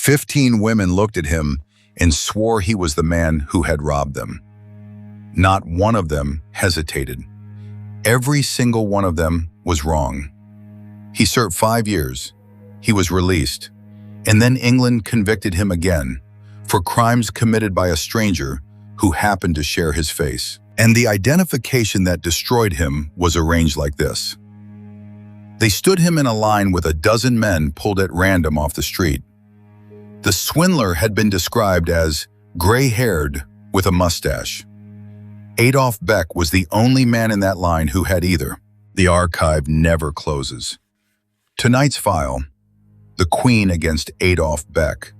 15 women looked at him and swore he was the man who had robbed them. Not one of them hesitated. Every single one of them was wrong. He served 5 years. He was released. And then England convicted him again for crimes committed by a stranger who happened to share his face. And the identification that destroyed him was arranged like this. They stood him in a line with a dozen men pulled at random off the street. The swindler had been described as gray-haired with a mustache. Adolf Beck was the only man in that line who had either. The archive never closes. Tonight's file, the Queen against Adolf Beck.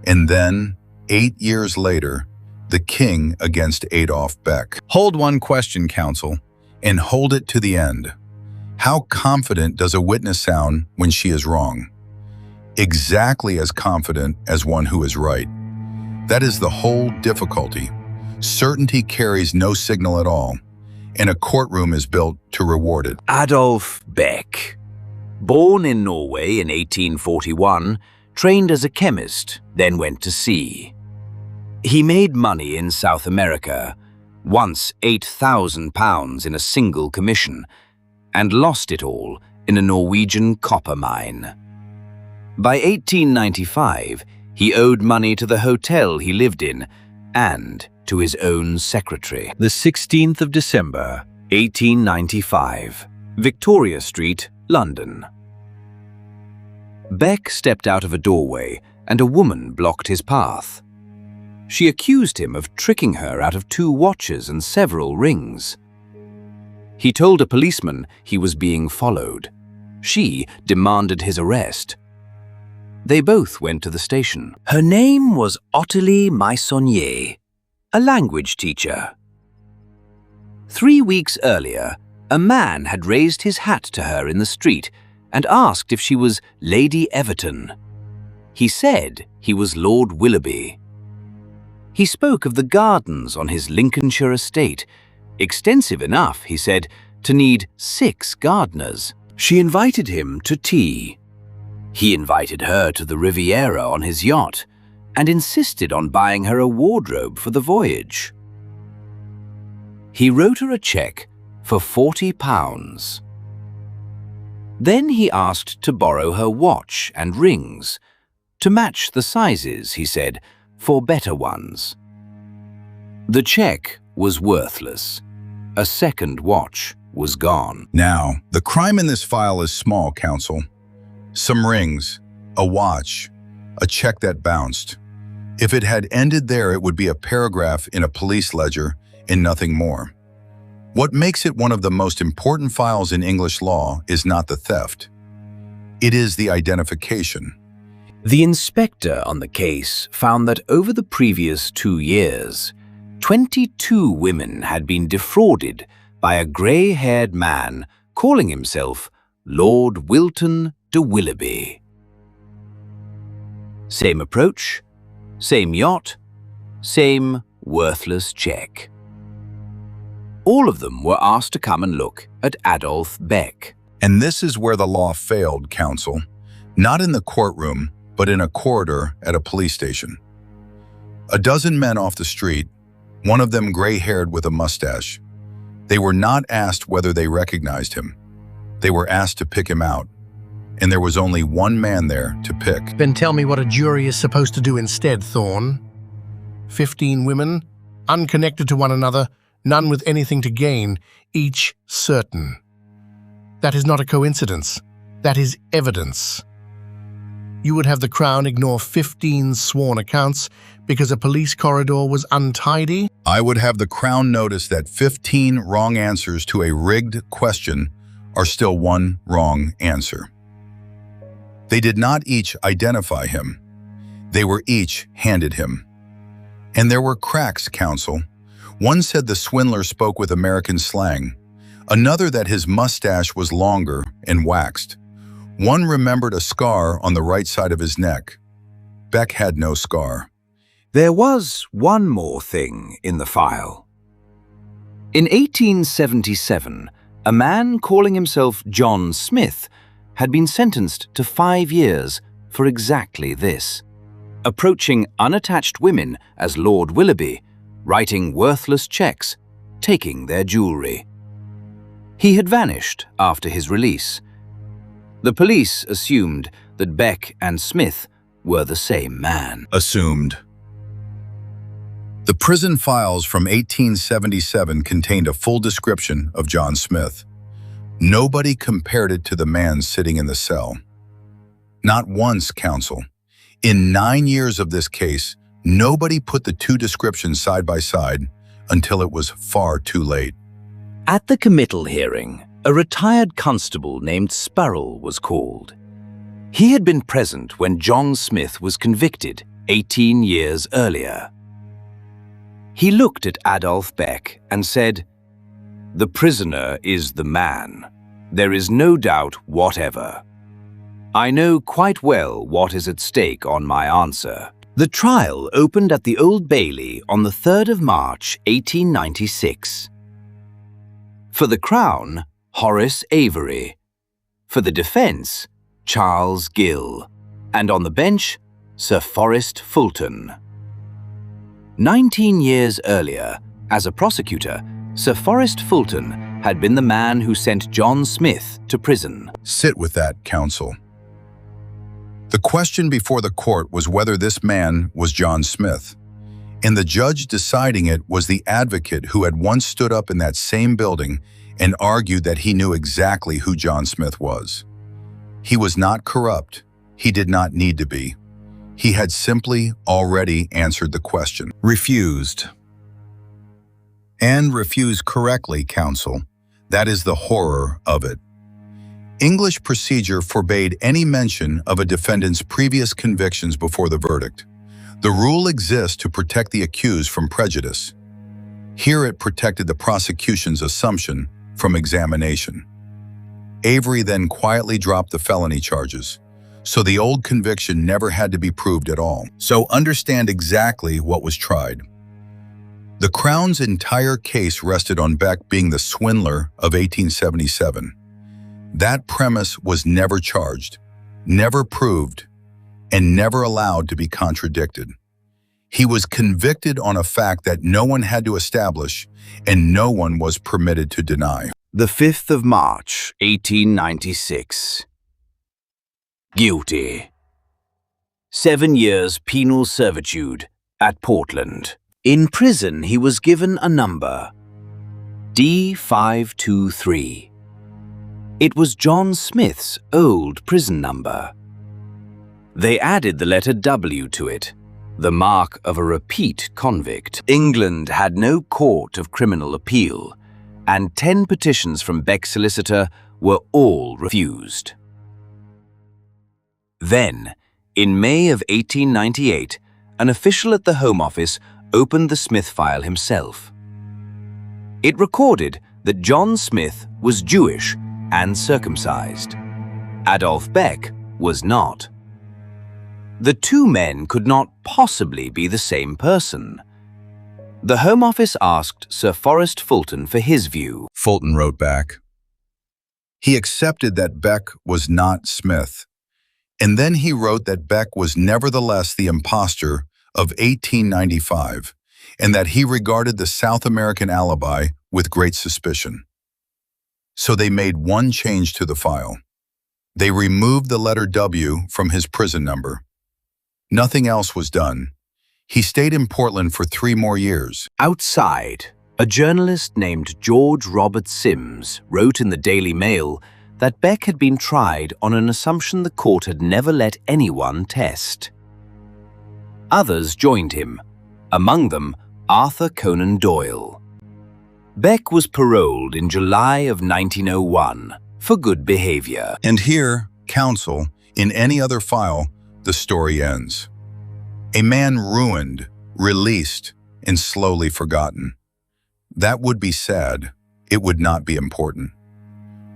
And then, 8 years later, the King against Adolf Beck. Hold one question, counsel, and hold it to the end. How confident does a witness sound when she is wrong? Exactly as confident as one who is right. That is the whole difficulty. Certainty carries no signal at all, and a courtroom is built to reward it. Adolf Beck. Born in Norway in 1841, trained as a chemist, then went to sea. He made money in South America, once £8,000 in a single commission, and lost it all in a Norwegian copper mine. By 1895, he owed money to the hotel he lived in and to his own secretary. The 16th of December, 1895, Victoria Street, London. Beck stepped out of a doorway and a woman blocked his path. She accused him of tricking her out of 2 watches and several rings. He told a policeman he was being followed. She demanded his arrest. They both went to the station. Her name was Ottilie Meissonier, a language teacher. 3 weeks earlier, a man had raised his hat to her in the street and asked if she was Lady Everton. He said he was Lord Willoughby. He spoke of the gardens on his Lincolnshire estate, extensive enough, he said, to need 6 gardeners. She invited him to tea. He invited her to the Riviera on his yacht and insisted on buying her a wardrobe for the voyage. He wrote her a cheque for £40. Then he asked to borrow her watch and rings, to match the sizes, he said, for better ones. The cheque was worthless. A second watch was gone. Now, the crime in this file is small, counsel. Some rings, a watch, a check that bounced. If it had ended there, it would be a paragraph in a police ledger and nothing more. What makes it one of the most important files in English law is not the theft. It is the identification. The inspector on the case found that over the previous 2 years, 22 women had been defrauded by a grey-haired man calling himself Lord Wilton de Willoughby. Same approach, same yacht, same worthless cheque. All of them were asked to come and look at Adolf Beck. And this is where the law failed, counsel. Not in the courtroom, but in a corridor at a police station. A dozen men off the street, one of them gray-haired with a mustache. They were not asked whether they recognized him. They were asked to pick him out. And there was only one man there to pick. Then tell me what a jury is supposed to do instead, Thorne. 15 women, unconnected to one another, none with anything to gain, each certain. That is not a coincidence. That is evidence. You would have the Crown ignore 15 sworn accounts because a police corridor was untidy? I would have the Crown notice that 15 wrong answers to a rigged question are still one wrong answer. They did not each identify him. They were each handed him. And there were cracks, counsel. One said the swindler spoke with American slang. Another that his mustache was longer and waxed. One remembered a scar on the right side of his neck. Beck had no scar. There was one more thing in the file. In 1877, a man calling himself John Smith had been sentenced to 5 years for exactly this. approaching unattached women as Lord Willoughby, writing worthless checks, taking their jewellery. He had vanished after his release. The police assumed that Beck and Smith were the same man. Assumed. The prison files from 1877 contained a full description of John Smith. Nobody compared it to the man sitting in the cell. Not once, counsel. In 9 years of this case, nobody put the two descriptions side by side until it was far too late. At the committal hearing, a retired constable named Sparrow was called. He had been present when John Smith was convicted 18 years earlier. He looked at Adolf Beck and said, "The prisoner is the man. There is no doubt whatever. I know quite well what is at stake on my answer." The trial opened at the Old Bailey on the 3rd of March, 1896. For the Crown, Horace Avery. For the defence, Charles Gill. And on the bench, Sir Forrest Fulton. 19 years earlier, as a prosecutor, Sir Forrest Fulton had been the man who sent John Smith to prison. Sit with that, counsel. The question before the court was whether this man was John Smith, and the judge deciding it was the advocate who had once stood up in that same building and argued that he knew exactly who John Smith was. He was not corrupt. He did not need to be. He had simply already answered the question. Refused. And refused correctly, counsel. That is the horror of it. English procedure forbade any mention of a defendant's previous convictions before the verdict. The rule exists to protect the accused from prejudice. Here it protected the prosecution's assumption from examination. Avery then quietly dropped the felony charges, so the old conviction never had to be proved at all. So understand exactly what was tried. The Crown's entire case rested on Beck being the swindler of 1877. That premise was never charged, never proved, and never allowed to be contradicted. He was convicted on a fact that no one had to establish and no one was permitted to deny. The 5th of March, 1896. Guilty. 7 years penal servitude at Portland. In prison, he was given a number, D523. It was John Smith's old prison number. They added the letter W to it, the mark of a repeat convict. England had no court of criminal appeal, and 10 petitions from Beck's solicitor were all refused. Then, in May of 1898, an official at the Home Office opened the Smith file himself. It recorded that John Smith was Jewish and circumcised. Adolf Beck was not. The two men could not possibly be the same person. The Home Office asked Sir Forrest Fulton for his view. Fulton wrote back. He accepted that Beck was not Smith, and then he wrote that Beck was nevertheless the impostor of 1895, and that he regarded the South American alibi with great suspicion. So they made one change to the file. They removed the letter W from his prison number. Nothing else was done. He stayed in Portland for 3 more years. Outside, a journalist named George Robert Sims wrote in the Daily Mail that Beck had been tried on an assumption the court had never let anyone test. Others joined him, among them Arthur Conan Doyle. Beck was paroled in July of 1901 for good behavior. And here, counsel, in any other file, the story ends. A man ruined, released, and slowly forgotten. That would be sad. It would not be important.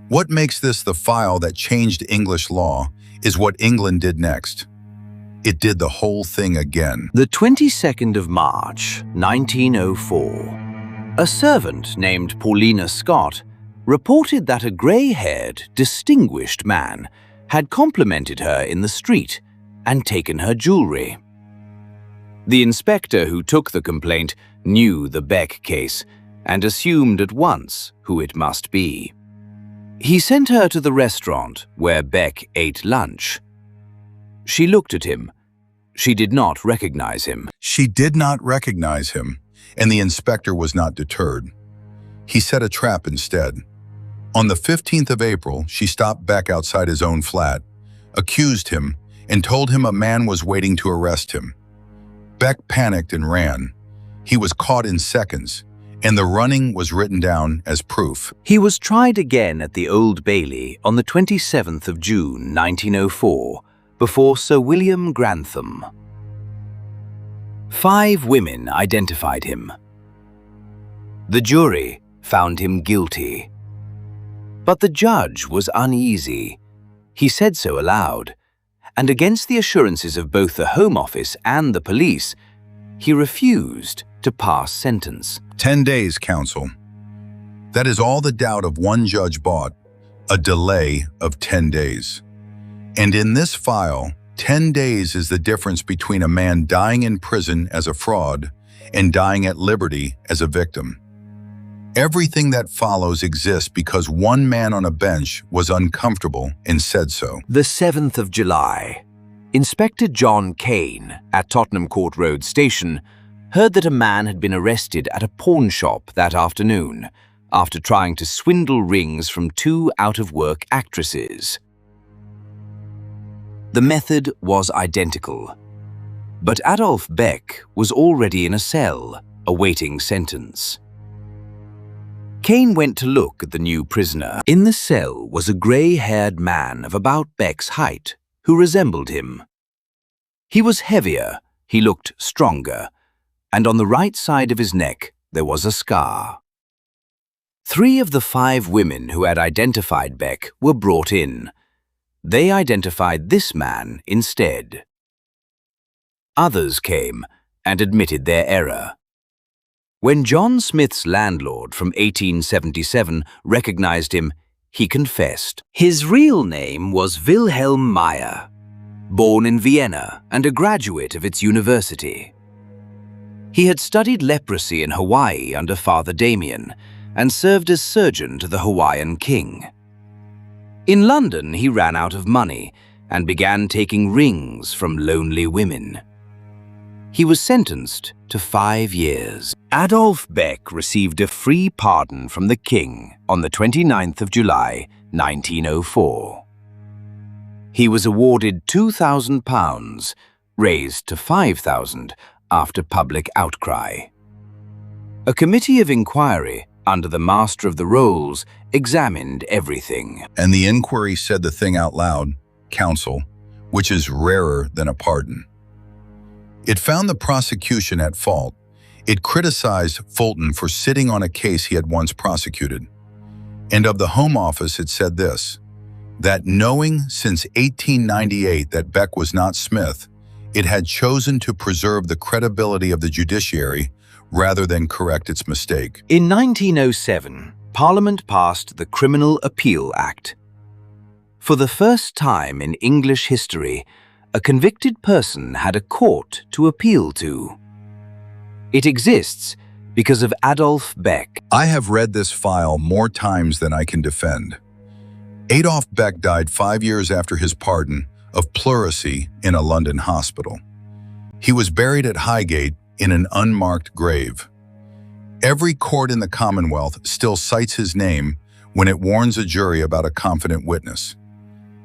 What makes this the file that changed English law is what England did next. It did the whole thing again. The 22nd of March, 1904. A servant named Paulina Scott reported that a grey-haired, distinguished man had complimented her in the street and taken her jewellery. The inspector who took the complaint knew the Beck case and assumed at once who it must be. He sent her to the restaurant where Beck ate lunch. She looked at him. She did not recognize him. She did not recognize him, and the inspector was not deterred. He set a trap instead. On the 15th of April, she stopped Beck outside his own flat, accused him, and told him a man was waiting to arrest him. Beck panicked and ran. He was caught in seconds, and the running was written down as proof. He was tried again at the Old Bailey on the 27th of June, 1904, before Sir William Grantham. 5 women identified him. The jury found him guilty. But the judge was uneasy. He said so aloud, and against the assurances of both the Home Office and the police, he refused to pass sentence. 10 days, counsel. That is all the doubt of one judge bought, a delay of 10 days. And in this file, 10 days is the difference between a man dying in prison as a fraud and dying at liberty as a victim. Everything that follows exists because one man on a bench was uncomfortable and said so. The 7th of July. Inspector John Kane at Tottenham Court Road Station heard that a man had been arrested at a pawn shop that afternoon after trying to swindle rings from 2 out-of-work actresses. The method was identical, but Adolf Beck was already in a cell, awaiting sentence. Kane went to look at the new prisoner. In the cell was a grey-haired man of about Beck's height, who resembled him. He was heavier, he looked stronger, and on the right side of his neck there was a scar. 3 of the 5 women who had identified Beck were brought in. They identified this man instead. Others came and admitted their error. When John Smith's landlord from 1877 recognized him, he confessed. His real name was Wilhelm Meyer, born in Vienna and a graduate of its university. He had studied leprosy in Hawaii under Father Damien and served as surgeon to the Hawaiian king. In London, he ran out of money and began taking rings from lonely women. He was sentenced to 5 years. Adolf Beck received a free pardon from the king on the 29th of July, 1904. He was awarded £2,000, raised to £5,000 after public outcry. A committee of inquiry under the Master of the Rolls examined everything. And the inquiry said the thing out loud, counsel, which is rarer than a pardon. It found the prosecution at fault. It criticized Fulton for sitting on a case he had once prosecuted. And of the Home Office, it said this, that knowing since 1898 that Beck was not Smith, it had chosen to preserve the credibility of the judiciary rather than correct its mistake. In 1907, Parliament passed the Criminal Appeal Act. For the first time in English history, a convicted person had a court to appeal to. It exists because of Adolf Beck. I have read this file more times than I can defend. Adolf Beck died 5 years after his pardon of pleurisy in a London hospital. He was buried at Highgate in an unmarked grave. Every court in the Commonwealth still cites his name when it warns a jury about a confident witness.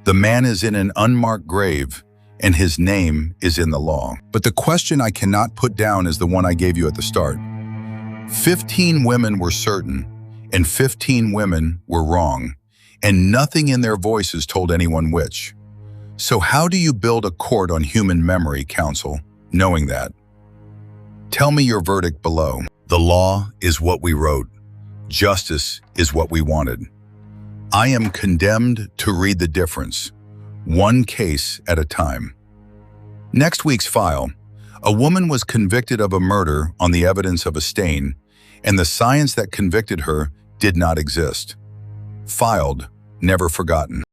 The man is in an unmarked grave, and his name is in the law. But the question I cannot put down is the one I gave you at the start. 15 women were certain, and 15 women were wrong, and nothing in their voices told anyone which. So how do you build a court on human memory, counsel, knowing that? Tell me your verdict below. The law is what we wrote. Justice is what we wanted. I am condemned to read the difference, one case at a time. Next week's file, a woman was convicted of a murder on the evidence of a stain, and the science that convicted her did not exist. Filed, never forgotten.